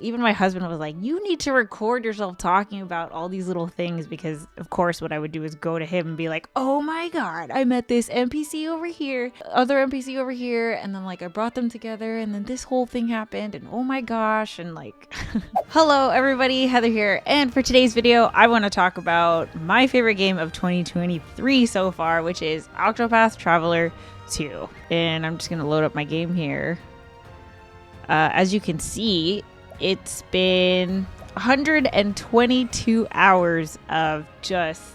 Even my husband was like, you need to record yourself talking about all these little things, because of course what I would do is go to him and be like, oh my god, I met this NPC over here, other NPC over here, and then like I brought them together and then this whole thing happened and oh my gosh, and like hello everybody, Heather here, and for today's video I want to talk about my favorite game of 2023 so far, which is Octopath Traveler 2. And I'm just gonna load up my game here. As you can see, it's been 122 hours of just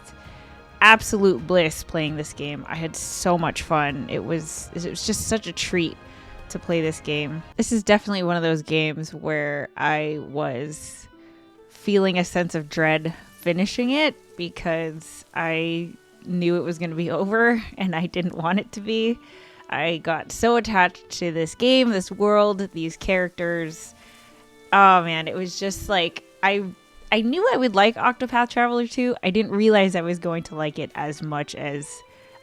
absolute bliss playing this game. I had so much fun. It was just such a treat to play this game. This is definitely one of those games where I was feeling a sense of dread finishing it because I knew it was going to be over and I didn't want it to be. I got so attached to this game, this world, these characters. Oh man, it was just like, I knew I would like Octopath Traveler 2. I didn't realize I was going to like it as much as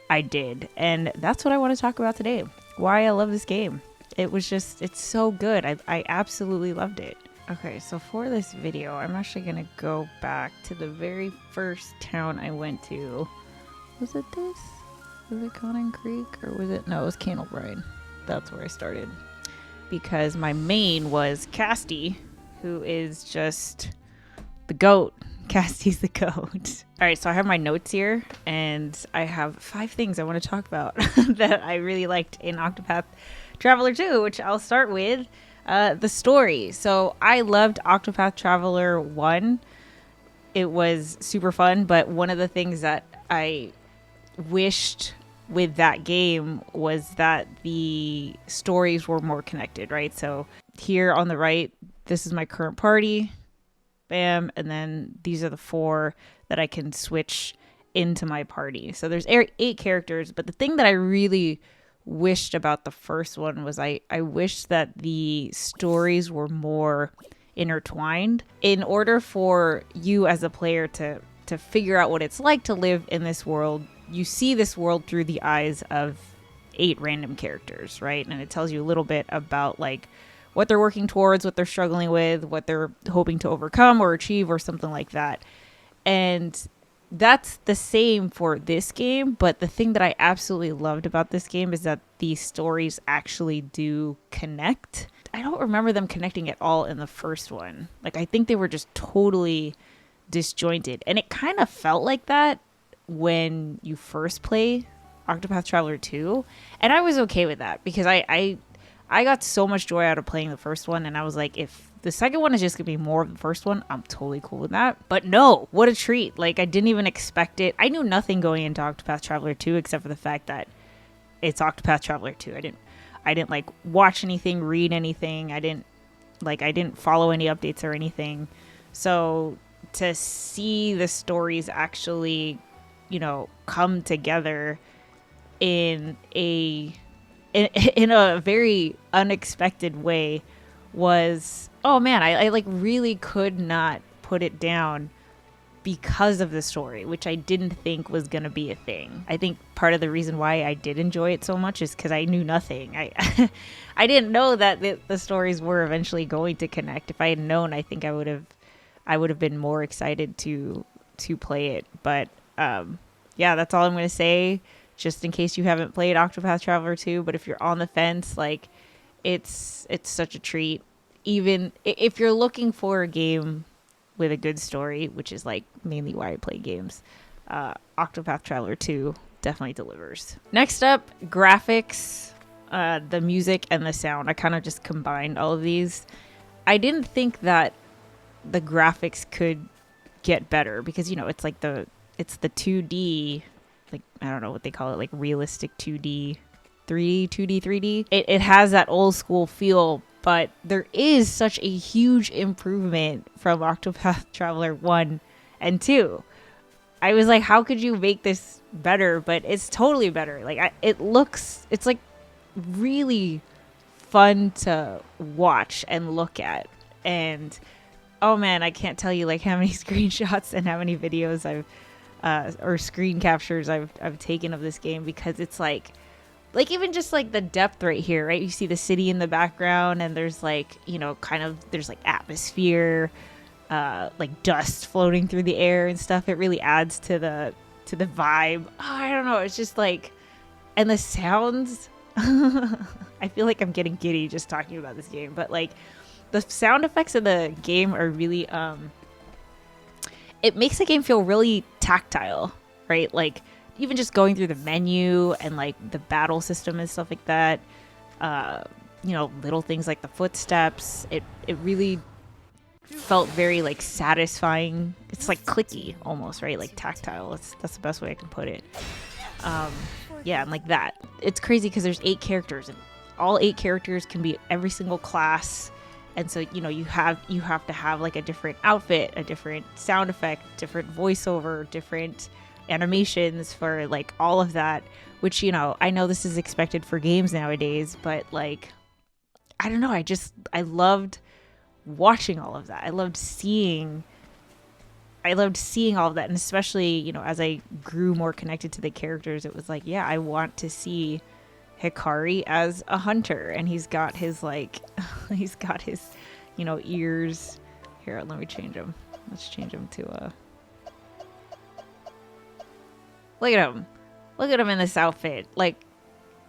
I did. And that's what I want to talk about today. Why I love this game. It's so good. I absolutely loved it. Okay, so for this video, I'm actually going to go back to the very first town I went to. Was it this? Was it Conan Creek? Or was it? No, it was Candlebrine. That's where I started. Because my main was Casty, who is just the goat. Casty's the goat. All right, so I have my notes here, and I have 5 things I want to talk about that I really liked in Octopath Traveler 2, which I'll start with the story. So I loved Octopath Traveler 1. It was super fun, but one of the things that I wished with that game was that the stories were more connected, right? So here on the right, this is my current party, bam, and then these are the 4 that I can switch into my party. So there's 8 characters, but the thing that I really wished about the first one was I wished that the stories were more intertwined in order for you as a player to figure out what it's like to live in this world. You see this world through the eyes of 8 random characters, right? And it tells you a little bit about like what they're working towards, what they're struggling with, what they're hoping to overcome or achieve or something like that. And that's the same for this game. But the thing that I absolutely loved about this game is that the stories actually do connect. I don't remember them connecting at all in the first one. Like, I think they were just totally disjointed. And it kind of felt like that when you first play Octopath Traveler 2, and I was okay with that because I got so much joy out of playing the first one, and I was like, if the second one is just gonna be more of the first one, I'm totally cool with that. But no, what a treat. Like, I didn't even expect it. I knew nothing going into Octopath Traveler 2 except for the fact that it's Octopath Traveler 2. I didn't like watch anything, read anything. I didn't follow any updates or anything. So to see the stories actually, you know, come together in a very unexpected way was, oh man, I like really could not put it down because of the story, which I didn't think was going to be a thing. I think part of the reason why I did enjoy it so much is because I knew nothing. I didn't know that the stories were eventually going to connect. If I had known, I think I would have been more excited to play it. But yeah, that's all I'm going to say, just in case you haven't played Octopath Traveler 2. But if you're on the fence, like, it's such a treat. Even if you're looking for a game with a good story, which is like mainly why I play games, Octopath Traveler 2 definitely delivers. Next up, graphics, the music and the sound. I kind of just combined all of these. I didn't think that the graphics could get better because, you know, it's like it's the 2D, like, I don't know what they call it, like realistic 2D, 3D. It has that old school feel, but there is such a huge improvement from Octopath Traveler 1 and 2. I was like, how could you make this better? But it's totally better. Like, it's like really fun to watch and look at. And oh man, I can't tell you like how many screenshots and how many videos I've or screen captures I've taken of this game, because it's like, like even just like the depth right here, right? You see the city in the background, and there's like, you know, kind of there's like atmosphere, like dust floating through the air and stuff. It really adds to the vibe. Oh, I don't know. It's just like, and the sounds. I feel like I'm getting giddy just talking about this game, but like the sound effects of the game are really it makes the game feel really tactile, right? Like even just going through the menu and like the battle system and stuff like that, you know, little things like the footsteps, it really felt very like satisfying. It's like clicky almost, right? Like tactile. That's the best way I can put it. Yeah, and like that. It's crazy because there's 8 characters, and all 8 characters can be every single class. And so, you know, you have to have like a different outfit, a different sound effect, different voiceover, different animations for like all of that, which, you know, I know this is expected for games nowadays, but like, I don't know. I loved watching all of that. I loved seeing all of that. And especially, you know, as I grew more connected to the characters, it was like, yeah, I want to see Hikari as a hunter, and he's got his like you know, ears here. Let me change him. Let's change him to look at him in this outfit. Like,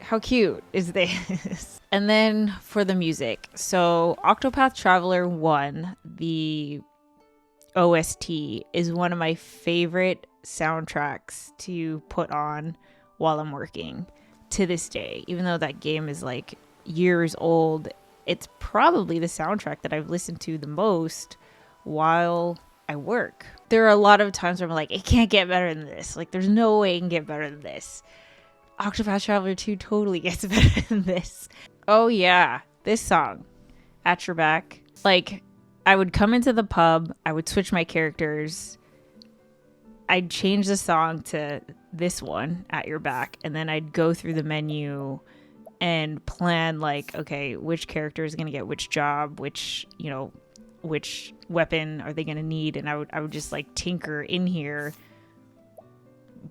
how cute is this? And then for the music, so Octopath Traveler 1, the OST, is one of my favorite soundtracks to put on while I'm working to this day. Even though that game is like years old, it's probably the soundtrack that I've listened to the most while I work. There are a lot of times where I'm like, it can't get better than this. Like, there's no way it can get better than this. Octopath Traveler 2 totally gets better than this. Oh yeah, this song, At Your Back. Like, I would come into the pub, I would switch my characters, I'd change the song to this one, At Your Back, and then I'd go through the menu and plan like, okay, which character is going to get which job, which, you know, which weapon are they going to need, and I would just like tinker in here.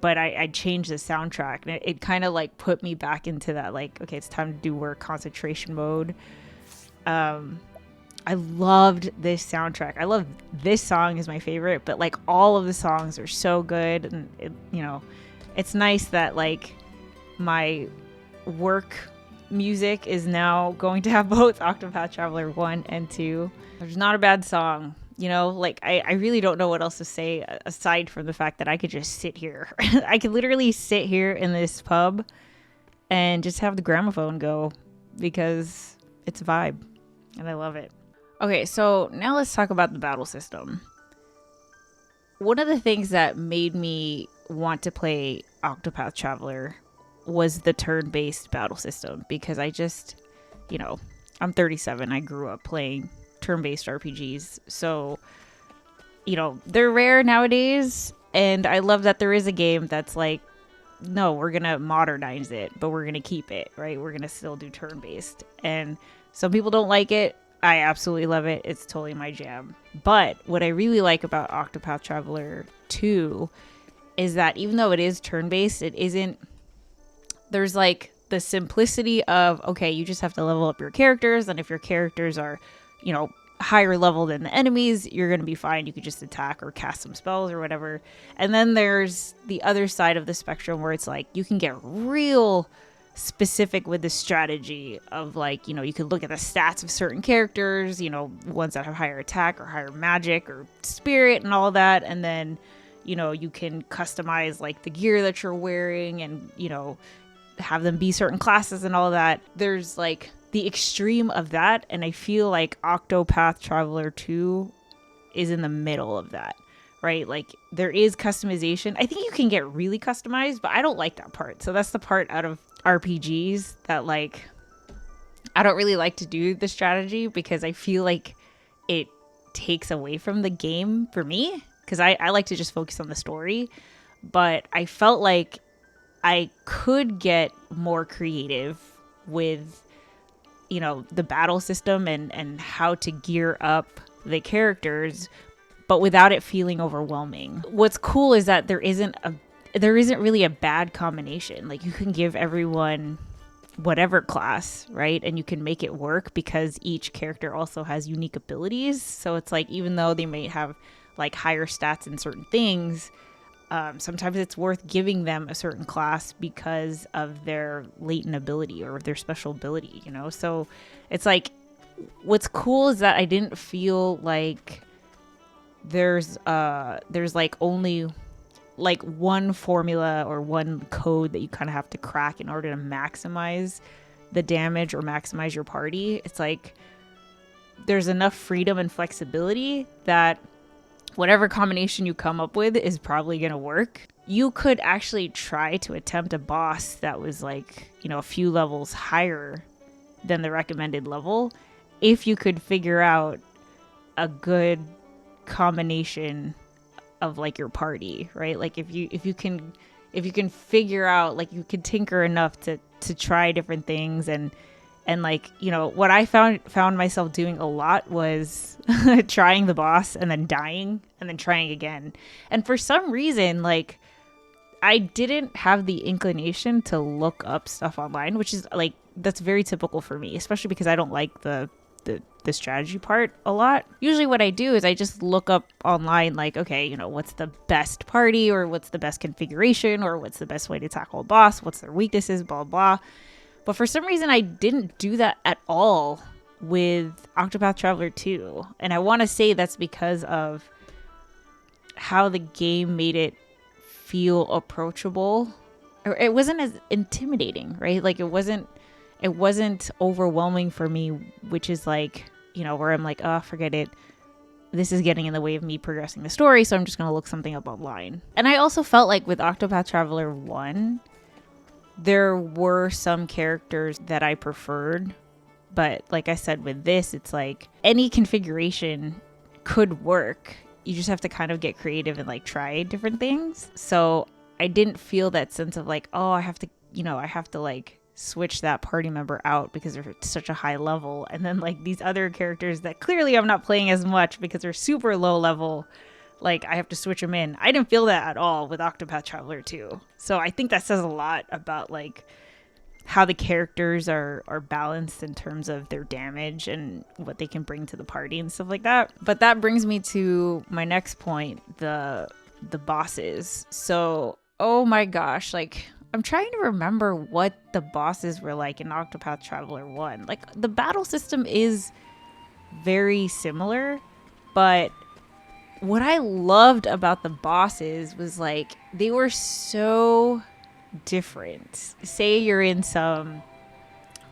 But I'd change the soundtrack, and it kind of like put me back into that like, okay, it's time to do work concentration mode. I loved this soundtrack. I love this song is my favorite, but like all of the songs are so good, and it, you know, it's nice that like my work music is now going to have both Octopath Traveler 1 and 2. There's not a bad song. You know, like, I really don't know what else to say aside from the fact that I could just sit here. I could literally sit here in this pub and just have the gramophone go because it's a vibe and I love it. Okay, so now let's talk about the battle system. One of the things that made me want to play Octopath Traveler was the turn-based battle system, because I just, you know, I'm 37. I grew up playing turn-based RPGs, so, you know, they're rare nowadays, and I love that there is a game that's like, no, we're gonna modernize it, but we're gonna keep it, right? We're gonna still do turn-based, and some people don't like it. I absolutely love it. It's totally my jam. But what I really like about Octopath Traveler 2 is that even though it is turn-based, it isn't, there's like the simplicity of, okay, you just have to level up your characters, and if your characters are, you know, higher level than the enemies, you're going to be fine. You could just attack or cast some spells or whatever. And then there's the other side of the spectrum where it's like you can get real specific with the strategy of, like, you know, you could look at the stats of certain characters, you know, ones that have higher attack or higher magic or spirit and all that. And then, you know, you can customize like the gear that you're wearing and, you know, have them be certain classes and all that. There's like the extreme of that, and I feel like Octopath Traveler 2 is in the middle of that, right? Like, there is customization. I think you can get really customized, but I don't like that part. So that's the part out of RPGs that, like, I don't really like to do the strategy, because I feel like it takes away from the game for me, because I like to just focus on the story. But I felt like I could get more creative with, you know, the battle system and how to gear up the characters, but without it feeling overwhelming. What's cool is that there isn't really a bad combination. Like, you can give everyone whatever class, right? And you can make it work because each character also has unique abilities. So it's like, even though they may have like higher stats in certain things, sometimes it's worth giving them a certain class because of their latent ability or their special ability, you know? So it's like, what's cool is that I didn't feel like there's like only like one formula or one code that you kind of have to crack in order to maximize the damage or maximize your party. It's like there's enough freedom and flexibility that whatever combination you come up with is probably going to work. You could actually try to attempt a boss that was like, you know, a few levels higher than the recommended level if you could figure out a good combination of like your party, right? Like if you can figure out, like, you can tinker enough to try different things and like, you know, what I found myself doing a lot was trying the boss and then dying and then trying again. And for some reason, like, I didn't have the inclination to look up stuff online, which is like, that's very typical for me, especially because I don't like the strategy part a lot. Usually what I do is I just look up online, like, okay, you know, what's the best party, or what's the best configuration, or what's the best way to tackle a boss, what's their weaknesses, blah, blah. But for some reason, I didn't do that at all with Octopath Traveler 2. And I want to say that's because of how the game made it feel approachable. Or it wasn't as intimidating, right? Like, it wasn't overwhelming for me, which is like, you know, where I'm like, oh, forget it. This is getting in the way of me progressing the story, so I'm just going to look something up online. And I also felt like with Octopath Traveler 1, there were some characters that I preferred. But like I said, with this, it's like any configuration could work. You just have to kind of get creative and like try different things. So I didn't feel that sense of like, oh, I have to like switch that party member out because they're at such a high level, and then like these other characters that clearly I'm not playing as much because they're super low level, like I have to switch them in. I didn't feel that at all with Octopath Traveler 2. So I think that says a lot about like how the characters are balanced in terms of their damage and what they can bring to the party and stuff like that. But that brings me to my next point, the bosses. So, oh my gosh, like, I'm trying to remember what the bosses were like in Octopath Traveler 1. Like, the battle system is very similar, but what I loved about the bosses was like, they were so different. Say you're in some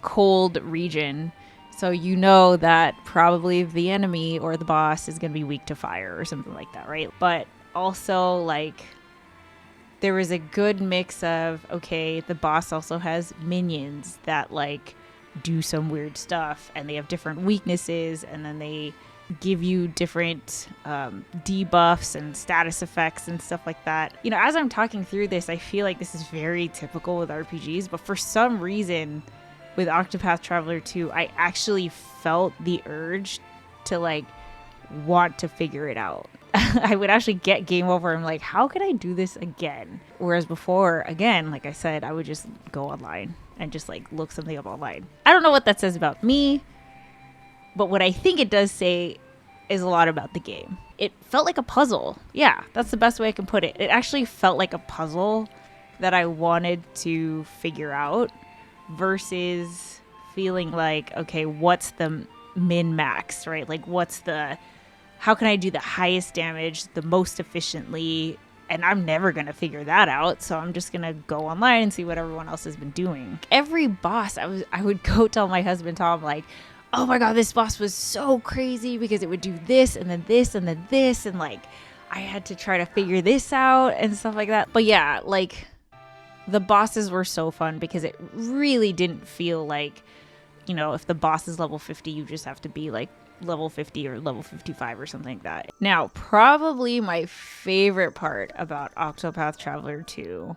cold region, so you know that probably the enemy or the boss is going to be weak to fire or something like that, right? But also, like, there was a good mix of, okay, the boss also has minions that like do some weird stuff, and they have different weaknesses, and then they give you different debuffs and status effects and stuff like that. You know, as I'm talking through this, I feel like this is very typical with RPGs, but for some reason with Octopath Traveler 2, I actually felt the urge to like want to figure it out. I would actually get game over. I'm like, how could I do this again? Whereas before, again, like I said, I would just go online and just like look something up online. I don't know what that says about me, but what I think it does say is a lot about the game. It felt like a puzzle. Yeah, that's the best way I can put it. It actually felt like a puzzle that I wanted to figure out versus feeling like, okay, what's the min-max, right? Like, how can I do the highest damage the most efficiently? And I'm never going to figure that out. So I'm just going to go online and see what everyone else has been doing. Every boss, I would go tell my husband, Tom, like, oh my God, this boss was so crazy because it would do this and then this and then this. And like, I had to try to figure this out and stuff like that. But yeah, like, the bosses were so fun because it really didn't feel like, you know, if the boss is level 50, you just have to be like level 50 or level 55 or something like that. Now, probably my favorite part about Octopath Traveler 2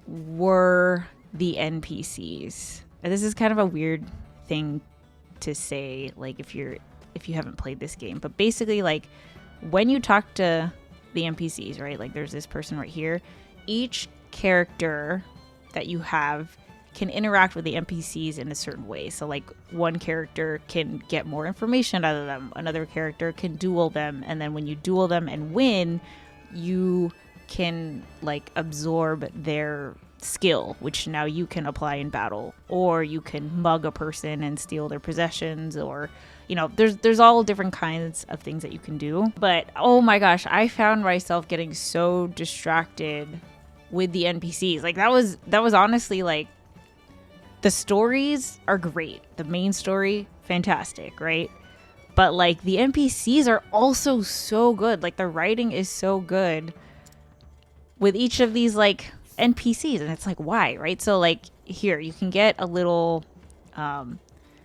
were the NPCs. And this is kind of a weird thing to say, like, if you haven't played this game, but basically, like, when you talk to the NPCs, right, like there's this person right here, each character that you have can interact with the NPCs in a certain way. So like one character can get more information out of them, another character can duel them, and then when you duel them and win, you can like absorb their skill, which now you can apply in battle, or you can mug a person and steal their possessions, or you know, there's all different kinds of things that you can do. But oh my gosh, I found myself getting so distracted with the NPCs. Like that was honestly like, the stories are great. The main story, fantastic, right? But like the NPCs are also so good. Like the writing is so good with each of these like NPCs, and it's like, why, right? So like here you can get a little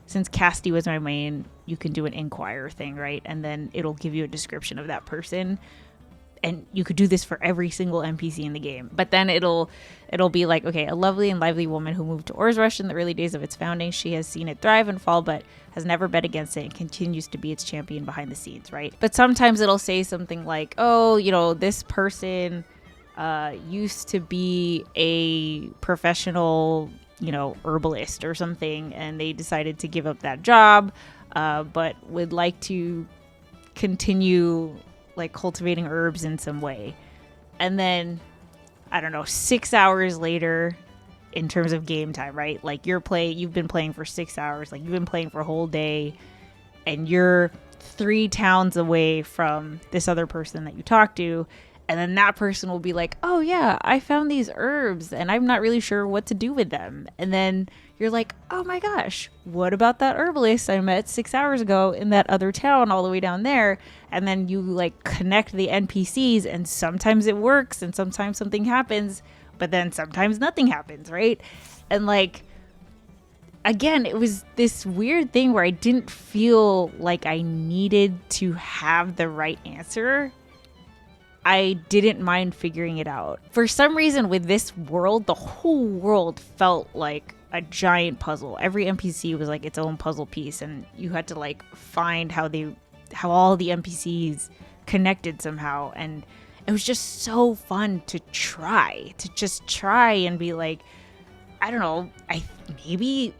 since Casty was my main, you can do an inquire thing, right? And then it'll give you a description of that person. And you could do this for every single NPC in the game. But then it'll be like, okay, a lovely and lively woman who moved to Orzrush in the early days of its founding. She has seen it thrive and fall, but has never bet against it and continues to be its champion behind the scenes, right? But sometimes it'll say something like, oh, you know, this person used to be a professional, you know, herbalist or something, and they decided to give up that job, but would like to continue like cultivating herbs in some way. And then I don't know, 6 hours later, in terms of game time, right? Like you've been playing for 6 hours, like you've been playing for a whole day, and you're 3 towns away from this other person that you talk to. And then that person will be like, oh yeah, I found these herbs and I'm not really sure what to do with them. And then you're like, oh my gosh, what about that herbalist I met 6 hours ago in that other town all the way down there? And then you like connect the NPCs, and sometimes it works and sometimes something happens, but then sometimes nothing happens, right? And like, again, it was this weird thing where I didn't feel like I needed to have the right answer. I didn't mind figuring it out. For some reason with this world, the whole world felt like a giant puzzle. Every NPC was like its own puzzle piece, and you had to like find how all the NPCs connected somehow. And it was just so fun to just try and be like, I don't know,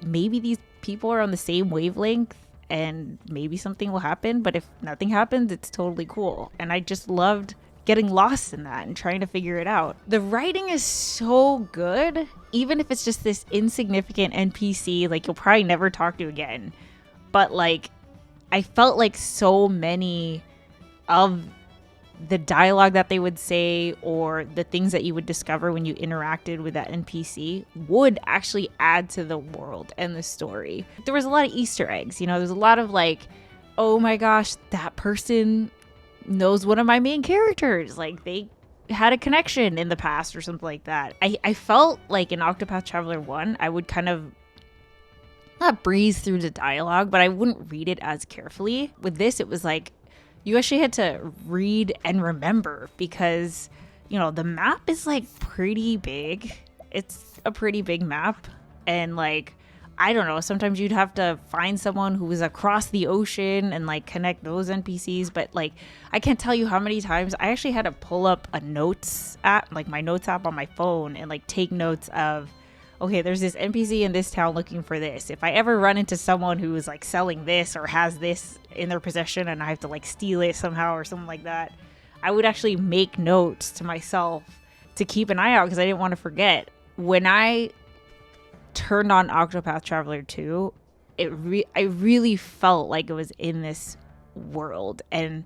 maybe these people are on the same wavelength and maybe something will happen, but if nothing happens, it's totally cool. And I just loved getting lost in that and trying to figure it out. The writing is so good, even if it's just this insignificant NPC, like you'll probably never talk to again. But like, I felt like so many of the dialogue that they would say, or the things that you would discover when you interacted with that NPC, would actually add to the world and the story. There was a lot of Easter eggs, you know, there's a lot of like, oh my gosh, that person knows one of my main characters, like they had a connection in the past or something like that. I felt like in Octopath Traveler 1, I would kind of not breeze through the dialogue, but I wouldn't read it as carefully. With this, it was like you actually had to read and remember, because, you know, the map is like pretty big. It's a pretty big map, and like, I don't know, sometimes you'd have to find someone who was across the ocean and like connect those NPCs. But like, I can't tell you how many times I actually had to pull up a notes app, like my notes app on my phone, and like take notes of, okay, there's this NPC in this town looking for this. If I ever run into someone who is like selling this or has this in their possession and I have to like steal it somehow or something like that, I would actually make notes to myself to keep an eye out, because I didn't want to forget. When I turned on Octopath Traveler 2, I really felt like it was in this world, and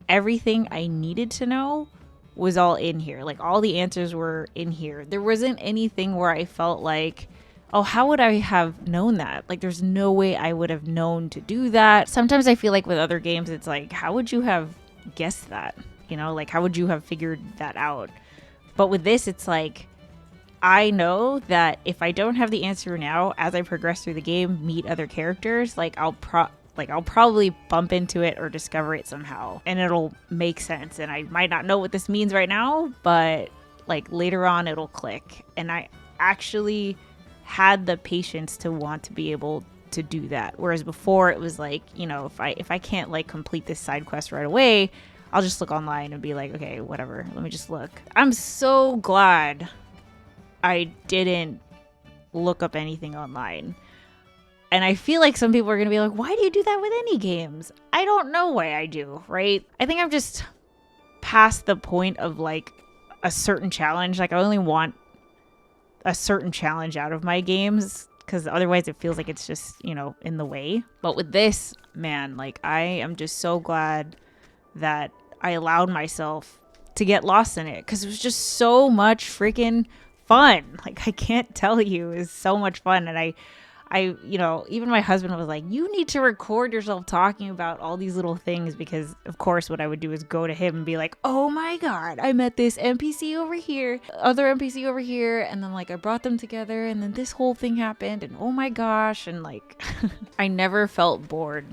everything I needed to know was all in here. Like all the answers were in here. There wasn't anything where I felt like, oh, how would I have known that? Like there's no way I would have known to do that. Sometimes I feel like with other games, it's like, how would you have guessed that? You know, like how would you have figured that out? But with this, it's like, I know that if I don't have the answer now, as I progress through the game, meet other characters, like I'll probably bump into it or discover it somehow, and it'll make sense. And I might not know what this means right now, but like later on it'll click. And I actually had the patience to want to be able to do that. Whereas before it was like, you know, if I can't like complete this side quest right away, I'll just look online and be like, okay, whatever, let me just look. I'm so glad I didn't look up anything online. And I feel like some people are going to be like, why do you do that with any games? I don't know why I do, right? I think I'm just past the point of like a certain challenge. Like I only want a certain challenge out of my games because otherwise it feels like it's just, you know, in the way. But with this, man, like I am just so glad that I allowed myself to get lost in it because it was just so much freaking fun. Like I can't tell you, it was so much fun. And I, you know, even my husband was like, you need to record yourself talking about all these little things because, of course, what I would do is go to him and be like, oh my God, I met this NPC over here, other NPC over here. And then like I brought them together and then this whole thing happened and oh my gosh. And like I never felt bored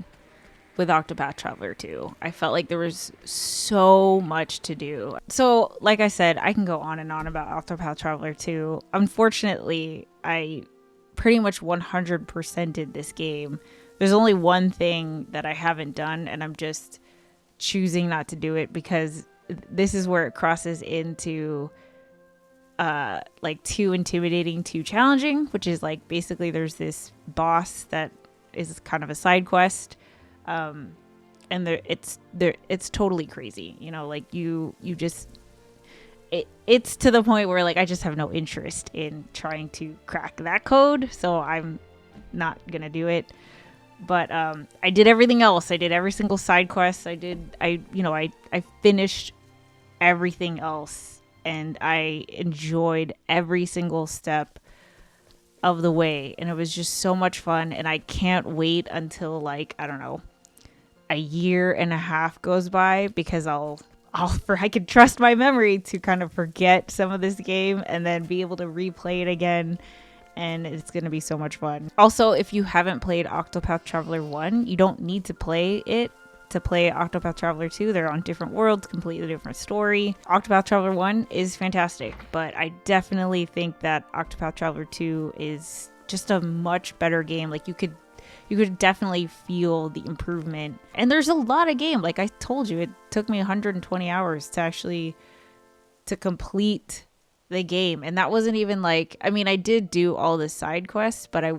with Octopath Traveler 2. I felt like there was so much to do. So like I said, I can go on and on about Octopath Traveler 2. Unfortunately, I pretty much 100%ed this game. There's only one thing that I haven't done and I'm just choosing not to do it because this is where it crosses into like too intimidating, too challenging, which is like basically there's this boss that is kind of a side quest and it's totally crazy, you know, like you just it's to the point where like I just have no interest in trying to crack that code, so I'm not gonna do it. But I did everything else. I did every single side quest. I finished everything else, and I enjoyed every single step of the way, and it was just so much fun. And I can't wait until like I don't know, a year and a half goes by because I could trust my memory to kind of forget some of this game and then be able to replay it again. And it's going to be so much fun. Also, if you haven't played Octopath Traveler 1, you don't need to play it to play Octopath Traveler 2. They're on different worlds, completely different story. Octopath Traveler 1 is fantastic, but I definitely think that Octopath Traveler 2 is just a much better game. Like you could definitely feel the improvement. And there's a lot of game. Like I told you, it took me 120 hours to complete the game. And that wasn't even like, I mean, I did do all the side quests, but I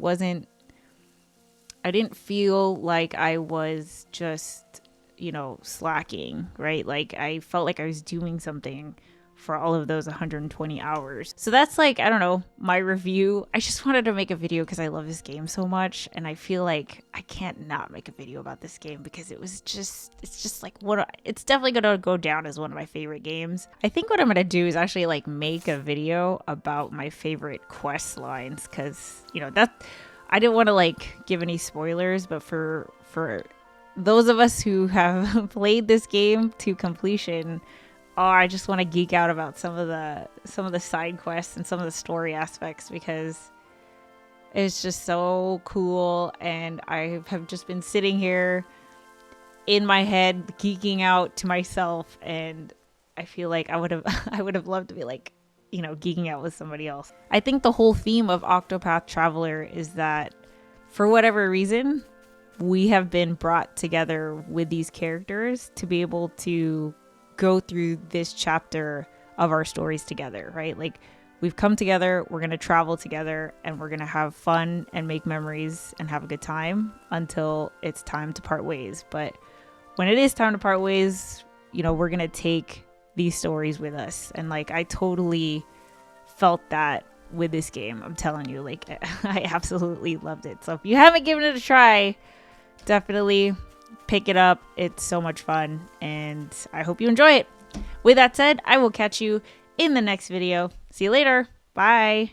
didn't feel like I was just, you know, slacking, right? Like I felt like I was doing something for all of those 120 hours. So that's like, I don't know, my review. I just wanted to make a video because I love this game so much. And I feel like I can't not make a video about this game because it's just like it's definitely going to go down as one of my favorite games. I think what I'm going to do is actually like make a video about my favorite quest lines. Cause you know, I didn't want to like give any spoilers, but for those of us who have played this game to completion, I just want to geek out about some of the side quests and some of the story aspects because it's just so cool. And I have just been sitting here in my head geeking out to myself, and I feel like I would have loved to be like, you know, geeking out with somebody else. I think the whole theme of Octopath Traveler is that for whatever reason, we have been brought together with these characters to be able to go through this chapter of our stories together, right? Like we've come together, we're going to travel together, and we're going to have fun and make memories and have a good time until it's time to part ways. But when it is time to part ways, you know, we're going to take these stories with us. And like I totally felt that with this game. I'm telling you, like I absolutely loved it. So if you haven't given it a try, definitely pick it up. It's so much fun, and I hope you enjoy it. With that said, I will catch you in the next video. See you later. Bye.